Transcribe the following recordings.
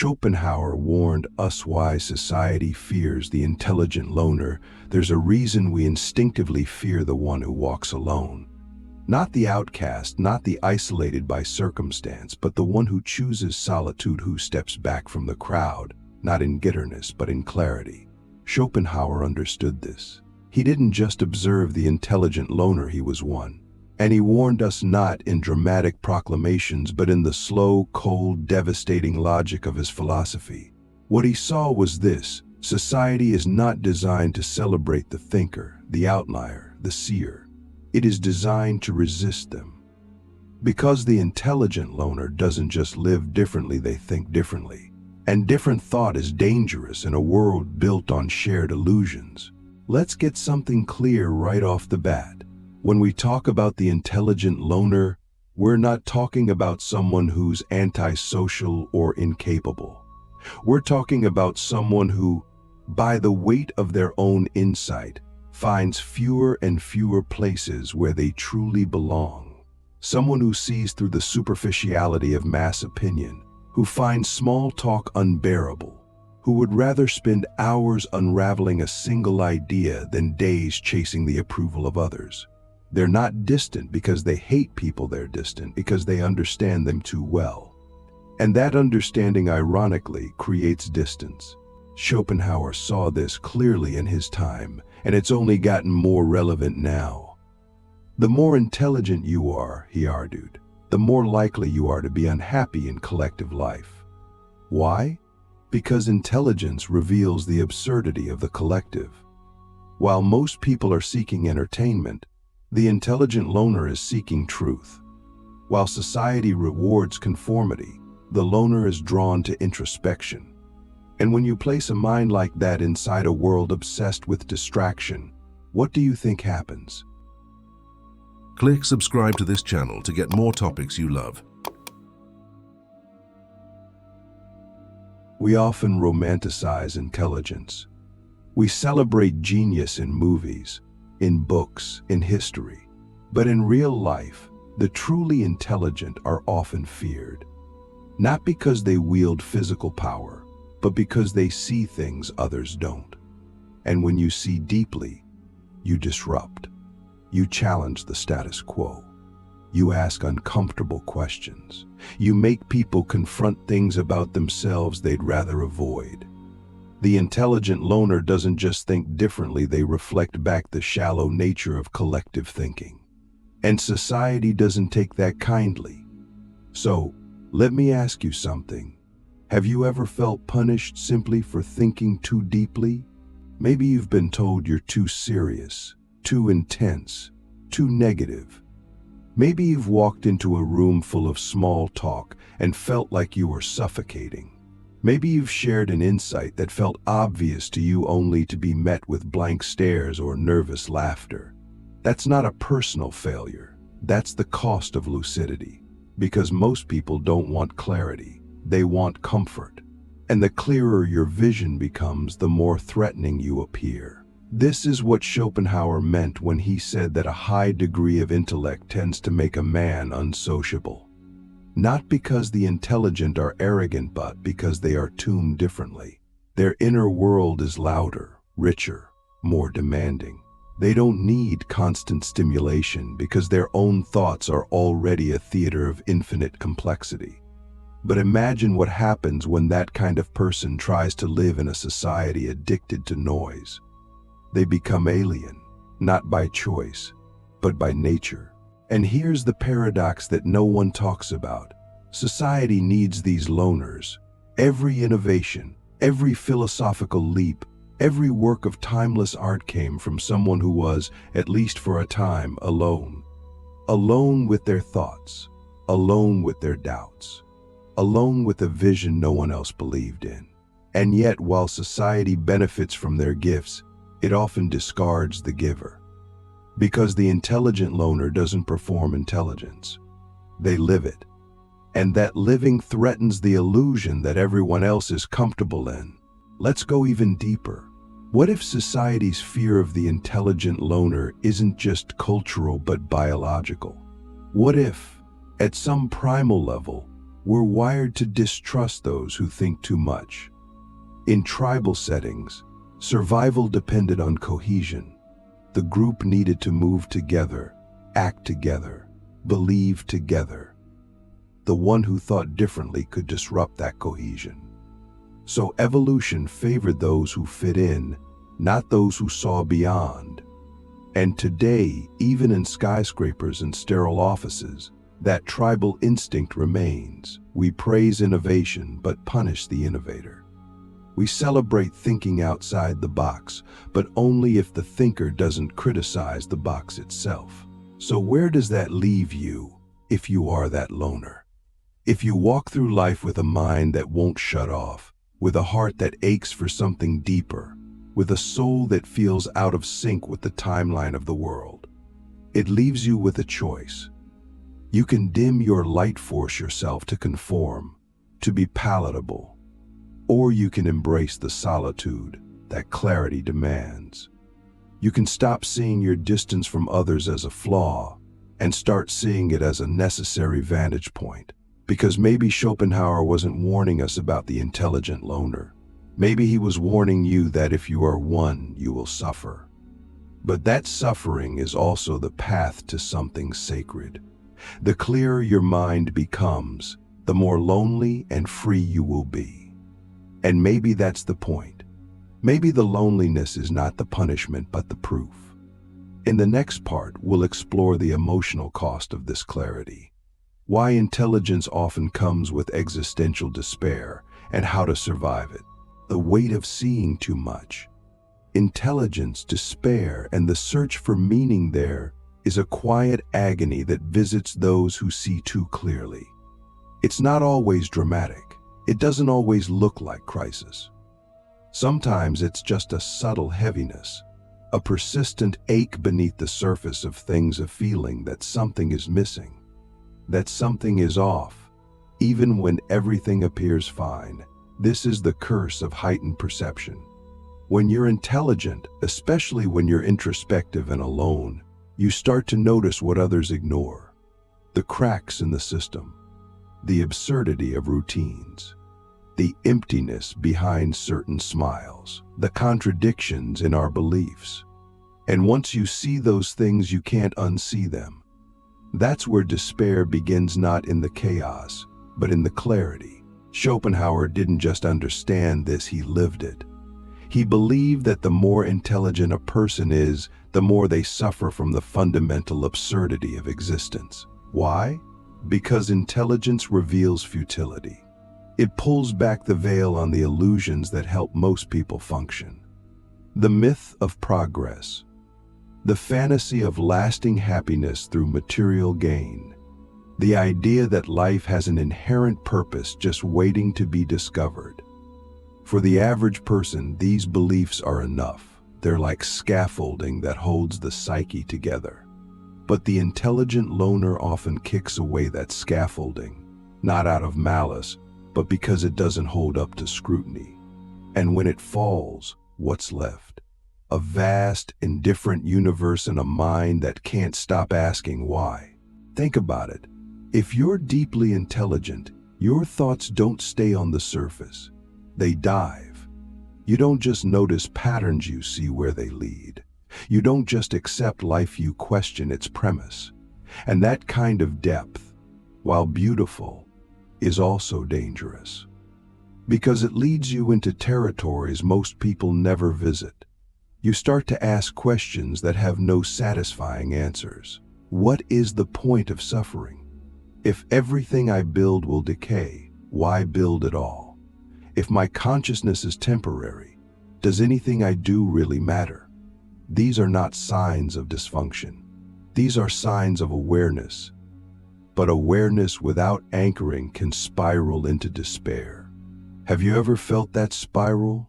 Schopenhauer warned us why society fears the intelligent loner. There's a reason we instinctively fear the one who walks alone. Not the outcast, not the isolated by circumstance, but the one who chooses solitude, who steps back from the crowd, not in bitterness, but in clarity. Schopenhauer understood this. He didn't just observe the intelligent loner, he was one. And he warned us not in dramatic proclamations, but in the slow, cold, devastating logic of his philosophy. What he saw was this: society is not designed to celebrate the thinker, the outlier, the seer. It is designed to resist them. Because the intelligent loner doesn't just live differently, they think differently. And different thought is dangerous in a world built on shared illusions. Let's get something clear right off the bat. When we talk about the intelligent loner, we're not talking about someone who's antisocial or incapable. We're talking about someone who, by the weight of their own insight, finds fewer and fewer places where they truly belong. Someone who sees through the superficiality of mass opinion, who finds small talk unbearable, who would rather spend hours unraveling a single idea than days chasing the approval of others. They're not distant because they hate people, they're distant because they understand them too well. And that understanding, ironically, creates distance. Schopenhauer saw this clearly in his time, and it's only gotten more relevant now. The more intelligent you are, he argued, the more likely you are to be unhappy in collective life. Why? Because intelligence reveals the absurdity of the collective. While most people are seeking entertainment, the intelligent loner is seeking truth. While society rewards conformity, the loner is drawn to introspection. And when you place a mind like that inside a world obsessed with distraction, what do you think happens? Click subscribe to this channel to get more topics you love. We often romanticize intelligence. We celebrate genius in movies, in books, in history. But in real life, the truly intelligent are often feared. Not because they wield physical power, but because they see things others don't. And when you see deeply, you disrupt. You challenge the status quo. You ask uncomfortable questions. You make people confront things about themselves they'd rather avoid. The intelligent loner doesn't just think differently, they reflect back the shallow nature of collective thinking. And society doesn't take that kindly. So, let me ask you something. Have you ever felt punished simply for thinking too deeply? Maybe you've been told you're too serious, too intense, too negative. Maybe you've walked into a room full of small talk and felt like you were suffocating. Maybe you've shared an insight that felt obvious to you only to be met with blank stares or nervous laughter. That's not a personal failure. That's the cost of lucidity. Because most people don't want clarity. They want comfort. And the clearer your vision becomes, the more threatening you appear. This is what Schopenhauer meant when he said that a high degree of intellect tends to make a man unsociable. Not because the intelligent are arrogant, but because they are tuned differently. Their inner world is louder, richer, more demanding. They don't need constant stimulation because their own thoughts are already a theater of infinite complexity. But imagine what happens when that kind of person tries to live in a society addicted to noise. They become alien, not by choice, but by nature. And here's the paradox that no one talks about. Society needs these loners. Every innovation, every philosophical leap, every work of timeless art came from someone who was, at least for a time, alone. Alone with their thoughts, alone with their doubts, alone with a vision no one else believed in. And yet, while society benefits from their gifts, it often discards the giver. Because the intelligent loner doesn't perform intelligence. They live it. And that living threatens the illusion that everyone else is comfortable in. Let's go even deeper. What if society's fear of the intelligent loner isn't just cultural but biological? What if, at some primal level, We're wired to distrust those who think too much. In tribal settings, survival depended on cohesion. The group needed to move together, act together, believe together. The one who thought differently could disrupt that cohesion. So evolution favored those who fit in, not those who saw beyond. And today, even in skyscrapers and sterile offices, that tribal instinct remains. We praise innovation but punish the innovator. We celebrate thinking outside the box, but only if the thinker doesn't criticize the box itself. So where does that leave you if you are that loner? If you walk through life with a mind that won't shut off, with a heart that aches for something deeper, with a soul that feels out of sync with the timeline of the world, it leaves you with a choice. You can dim your light, force yourself to conform, to be palatable, or you can embrace the solitude that clarity demands. You can stop seeing your distance from others as a flaw and start seeing it as a necessary vantage point. Because maybe Schopenhauer wasn't warning us about the intelligent loner. Maybe he was warning you that if you are one, you will suffer. But that suffering is also the path to something sacred. The clearer your mind becomes, the more lonely and free you will be. And maybe that's the point. Maybe the loneliness is not the punishment but the proof. In the next part, we'll explore the emotional cost of this clarity, why intelligence often comes with existential despair, and how to survive it. The weight of seeing too much. Intelligence, despair, and the search for meaning there is a quiet agony that visits those who see too clearly. It's not always dramatic. It doesn't always look like crisis. Sometimes it's just a subtle heaviness, a persistent ache beneath the surface of things, a feeling that something is missing, that something is off, even when everything appears fine. This is the curse of heightened perception. When you're intelligent, especially when you're introspective and alone, you start to notice what others ignore. The cracks in the system, the absurdity of routines, the emptiness behind certain smiles, the contradictions in our beliefs. And once you see those things, you can't unsee them. That's where despair begins, not in the chaos, but in the clarity. Schopenhauer didn't just understand this, he lived it. He believed that the more intelligent a person is, the more they suffer from the fundamental absurdity of existence. Why? Because intelligence reveals futility. It pulls back the veil on the illusions that help most people function. The myth of progress, the fantasy of lasting happiness through material gain, the idea that life has an inherent purpose just waiting to be discovered. For the average person, these beliefs are enough. They're like scaffolding that holds the psyche together. But the intelligent loner often kicks away that scaffolding, not out of malice, but because it doesn't hold up to scrutiny. And when it falls, what's left? A vast, indifferent universe and a mind that can't stop asking why. Think about it. If you're deeply intelligent, your thoughts don't stay on the surface. They dive. You don't just notice patterns, you see where they lead. You don't just accept life, you question its premise. And that kind of depth, while beautiful, is also dangerous. Because it leads you into territories most people never visit. You start to ask questions that have no satisfying answers. What is the point of suffering? If everything I build will decay, why build at all? If my consciousness is temporary, does anything I do really matter? These are not signs of dysfunction. These are signs of awareness. But awareness without anchoring can spiral into despair. Have you ever felt that spiral?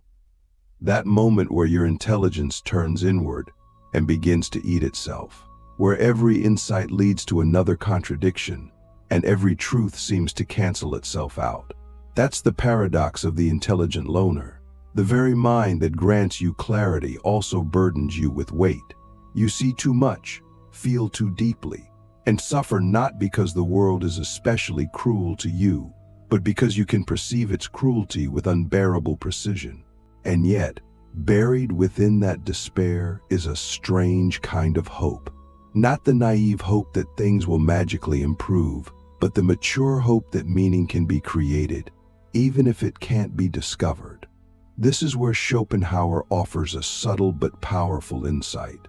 That moment where your intelligence turns inward and begins to eat itself, where every insight leads to another contradiction, and every truth seems to cancel itself out. That's the paradox of the intelligent loner. The very mind that grants you clarity also burdens you with weight. You see too much, feel too deeply, and suffer not because the world is especially cruel to you, but because you can perceive its cruelty with unbearable precision. And yet, buried within that despair is a strange kind of hope. Not the naive hope that things will magically improve, but the mature hope that meaning can be created, even if it can't be discovered. This is where Schopenhauer offers a subtle but powerful insight.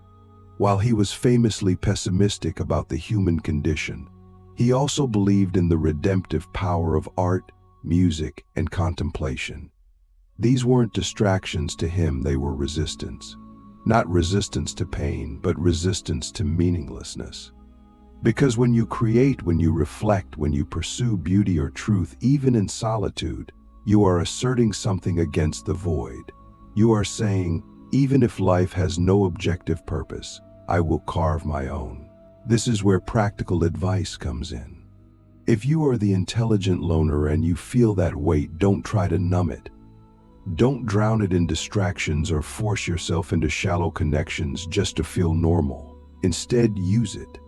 While he was famously pessimistic about the human condition, he also believed in the redemptive power of art, music, and contemplation. These weren't distractions to him, they were resistance. Not resistance to pain, but resistance to meaninglessness. Because when you create, when you reflect, when you pursue beauty or truth, even in solitude, you are asserting something against the void. You are saying, even if life has no objective purpose, I will carve my own. This is where practical advice comes in. If you are the intelligent loner and you feel that weight, don't try to numb it. Don't drown it in distractions or force yourself into shallow connections just to feel normal. Instead, use it.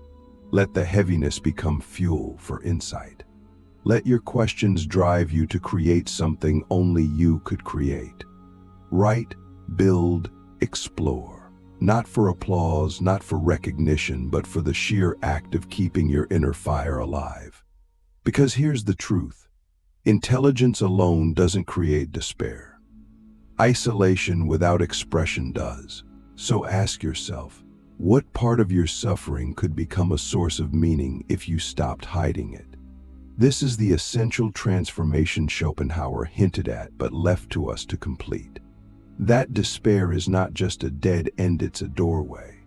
Let the heaviness become fuel for insight. Let your questions drive you to create something only you could create. Write, build, explore. Not for applause, not for recognition, but for the sheer act of keeping your inner fire alive. Because here's the truth. Intelligence alone doesn't create despair. Isolation without expression does. So ask yourself, what part of your suffering could become a source of meaning if you stopped hiding it? This is the essential transformation Schopenhauer hinted at but left to us to complete. That despair is not just a dead end, it's a doorway.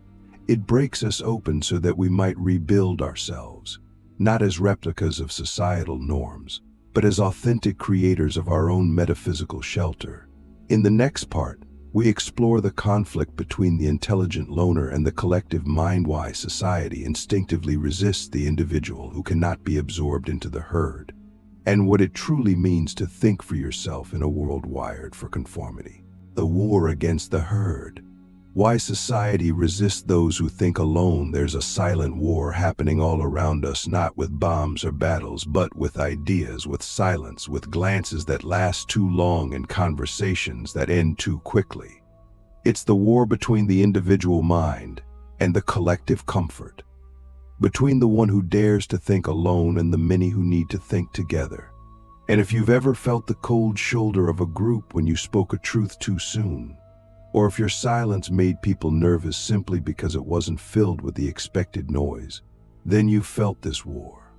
It breaks us open so that we might rebuild ourselves, not as replicas of societal norms, but as authentic creators of our own metaphysical shelter. In the next part, we explore the conflict between the intelligent loner and the collective mind, why society instinctively resists the individual who cannot be absorbed into the herd, and what it truly means to think for yourself in a world wired for conformity. The war against the herd. Why society resists those who think alone. There's a silent war happening all around us, not with bombs or battles, but with ideas, with silence, with glances that last too long and conversations that end too quickly. It's the war between the individual mind and the collective comfort, between the one who dares to think alone and the many who need to think together. And if you've ever felt the cold shoulder of a group when you spoke a truth too soon, or if your silence made people nervous simply because it wasn't filled with the expected noise, then you felt this war.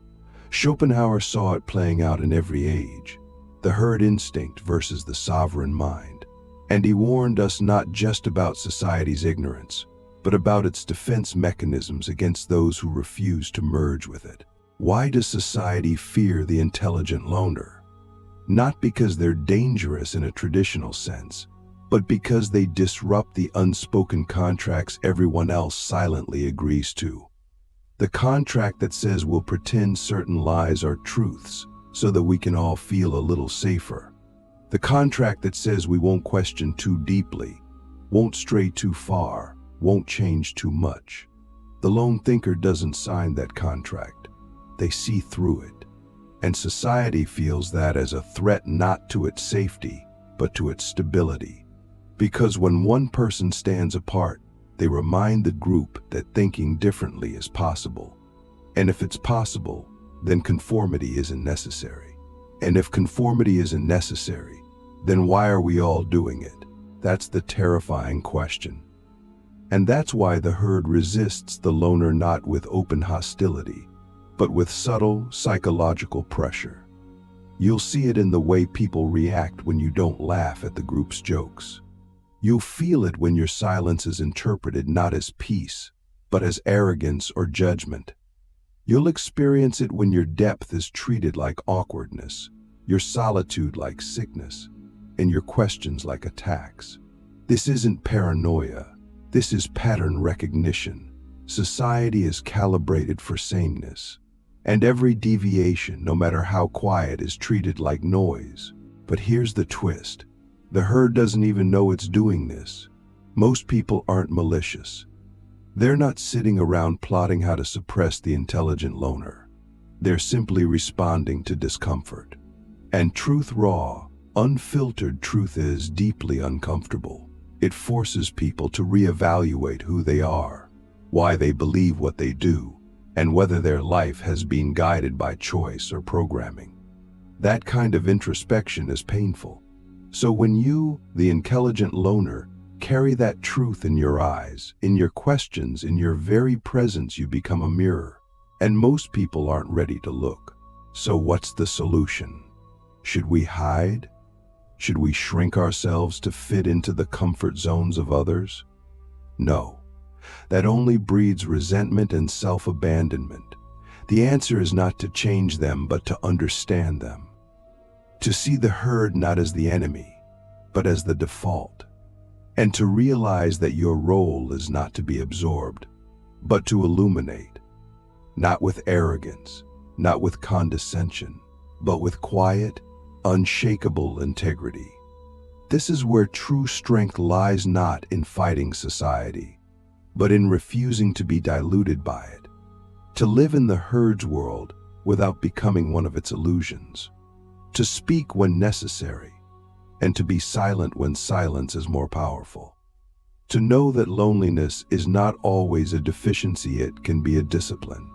Schopenhauer saw it playing out in every age, the herd instinct versus the sovereign mind. And he warned us not just about society's ignorance, but about its defense mechanisms against those who refuse to merge with it. Why does society fear the intelligent loner? Not because they're dangerous in a traditional sense, but because they disrupt the unspoken contracts everyone else silently agrees to. The contract that says we'll pretend certain lies are truths so that we can all feel a little safer. The contract that says we won't question too deeply, won't stray too far, won't change too much. The lone thinker doesn't sign that contract. They see through it. And society feels that as a threat not to its safety, but to its stability. Because when one person stands apart, they remind the group that thinking differently is possible. And if it's possible, then conformity isn't necessary. And if conformity isn't necessary, then why are we all doing it? That's the terrifying question. And that's why the herd resists the loner, not with open hostility, but with subtle psychological pressure. You'll see it in the way people react when you don't laugh at the group's jokes. You'll feel it when your silence is interpreted not as peace, but as arrogance or judgment. You'll experience it when your depth is treated like awkwardness, your solitude like sickness, and your questions like attacks. This isn't paranoia. This is pattern recognition. Society is calibrated for sameness, and every deviation, no matter how quiet, is treated like noise. But here's the twist. The herd doesn't even know it's doing this. Most people aren't malicious. They're not sitting around plotting how to suppress the intelligent loner. They're simply responding to discomfort. And truth raw, unfiltered truth is deeply uncomfortable. It forces people to reevaluate who they are, why they believe what they do, and whether their life has been guided by choice or programming. That kind of introspection is painful. So when you, the intelligent loner, carry that truth in your eyes, in your questions, in your very presence, you become a mirror. And most people aren't ready to look. So what's the solution? Should we hide? Should we shrink ourselves to fit into the comfort zones of others? No. That only breeds resentment and self-abandonment. The answer is not to change them, but to understand them. To see the herd not as the enemy, but as the default. And to realize that your role is not to be absorbed, but to illuminate. Not with arrogance, not with condescension, but with quiet, unshakable integrity. This is where true strength lies, not in fighting society, but in refusing to be diluted by it, to live in the herd's world without becoming one of its illusions, to speak when necessary, and to be silent when silence is more powerful. To know that loneliness is not always a deficiency, it can be a discipline.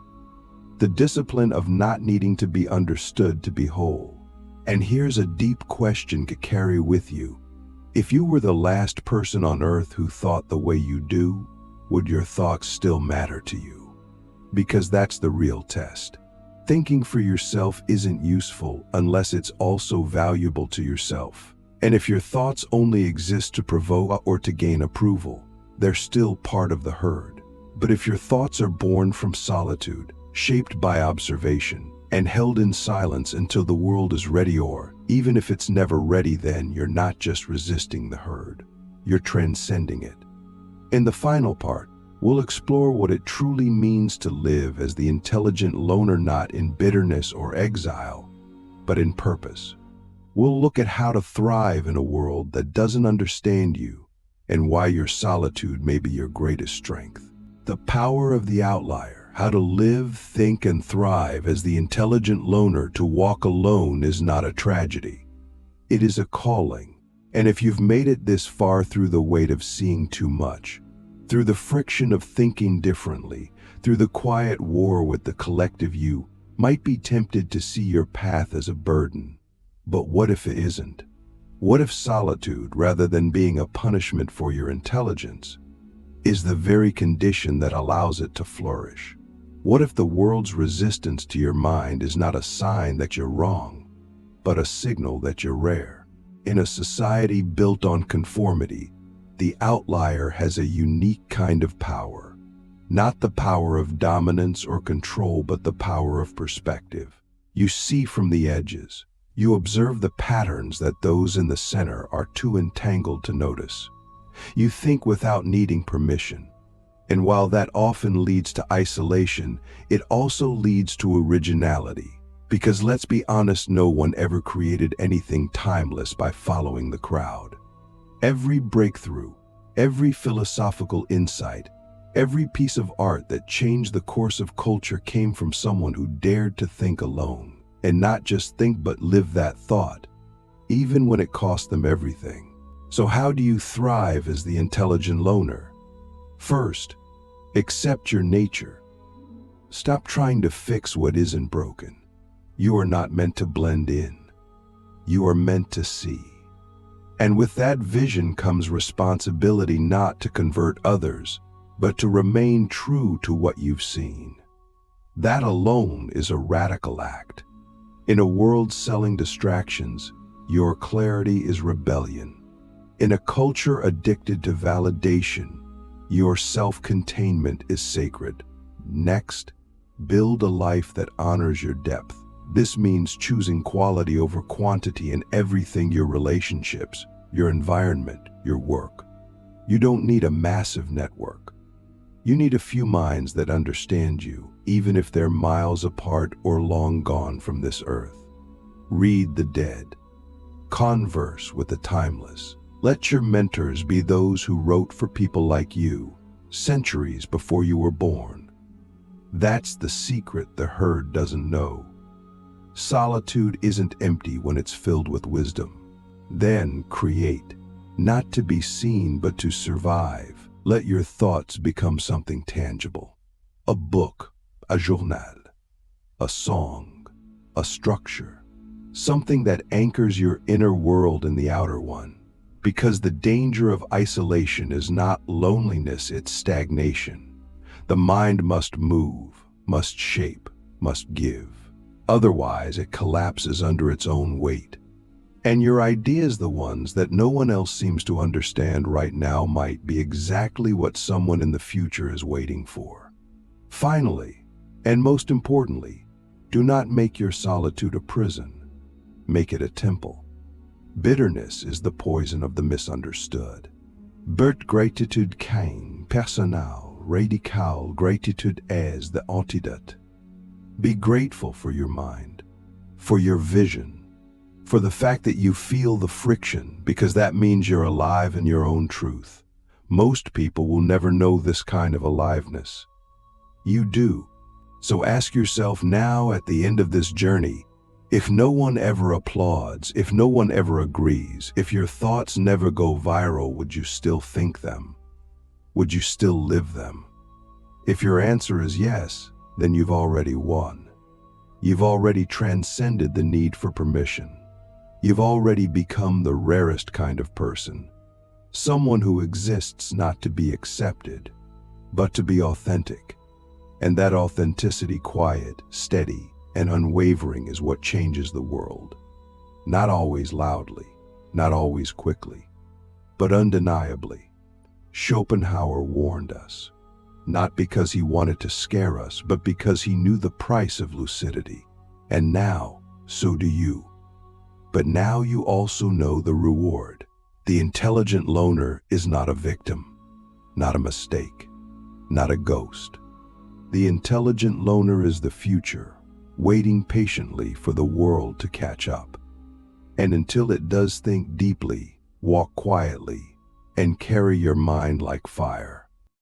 The discipline of not needing to be understood to be whole. And here's a deep question to carry with you. If you were the last person on earth who thought the way you do, would your thoughts still matter to you? Because that's the real test. Thinking for yourself isn't useful unless it's also valuable to yourself. And if your thoughts only exist to provoke or to gain approval, they're still part of the herd. But if your thoughts are born from solitude, shaped by observation, and held in silence until the world is ready, or even if it's never ready, then you're not just resisting the herd, you're transcending it. In the final part, we'll explore what it truly means to live as the intelligent loner, not in bitterness or exile, but in purpose. We'll look at how to thrive in a world that doesn't understand you, and why your solitude may be your greatest strength. The power of the outlier, how to live, think, and thrive as the intelligent loner. To walk alone is not a tragedy. It is a calling. And if you've made it this far through the weight of seeing too much, through the friction of thinking differently, through the quiet war with the collective, you might be tempted to see your path as a burden. But what if it isn't? What if solitude, rather than being a punishment for your intelligence, is the very condition that allows it to flourish? What if the world's resistance to your mind is not a sign that you're wrong, but a signal that you're rare? In a society built on conformity, the outlier has a unique kind of power. Not the power of dominance or control, but the power of perspective. You see from the edges. You observe the patterns that those in the center are too entangled to notice. You think without needing permission. And while that often leads to isolation, it also leads to originality. Because let's be honest, no one ever created anything timeless by following the crowd. Every breakthrough, every philosophical insight, every piece of art that changed the course of culture came from someone who dared to think alone. And not just think, but live that thought, even when it cost them everything. So how do you thrive as the intelligent loner? First, accept your nature. Stop trying to fix what isn't broken. You are not meant to blend in. You are meant to see. And with that vision comes responsibility, not to convert others, but to remain true to what you've seen. That alone is a radical act. In a world selling distractions, your clarity is rebellion. In a culture addicted to validation, your self-containment is sacred. Next, build a life that honors your depth. This means choosing quality over quantity in everything: your relationships, your environment, your work. You don't need a massive network. You need a few minds that understand you, even if they're miles apart or long gone from this earth. Read the dead. Converse with the timeless. Let your mentors be those who wrote for people like you, centuries before you were born. That's the secret the herd doesn't know. Solitude isn't empty when it's filled with wisdom. Then create, not to be seen but to survive. Let your thoughts become something tangible. A book, a journal, a song, a structure. Something that anchors your inner world in the outer one. Because the danger of isolation is not loneliness, it's stagnation. The mind must move, must shape, must give. Otherwise, it collapses under its own weight. And your ideas, the ones that no one else seems to understand right now, might be exactly what someone in the future is waiting for. Finally, and most importantly, do not make your solitude a prison. Make it a temple. Bitterness is the poison of the misunderstood. Bert gratitude cain, personnel, radical gratitude as the antidote. Be grateful for your mind, for your vision, for the fact that you feel the friction, because that means you're alive in your own truth. Most people will never know this kind of aliveness. You do. So ask yourself now, at the end of this journey, if no one ever applauds, if no one ever agrees, if your thoughts never go viral, would you still think them? Would you still live them? If your answer is yes, then you've already won. You've already transcended the need for permission. You've already become the rarest kind of person. Someone who exists not to be accepted, but to be authentic. And that authenticity, quiet, steady, and unwavering, is what changes the world. Not always loudly, not always quickly, but undeniably. Schopenhauer warned us, not because he wanted to scare us, but because he knew the price of lucidity. And now, so do you. But now you also know the reward. The intelligent loner is not a victim, not a mistake, not a ghost. The intelligent loner is the future, waiting patiently for the world to catch up. And until it does, think deeply, walk quietly, and carry your mind like fire.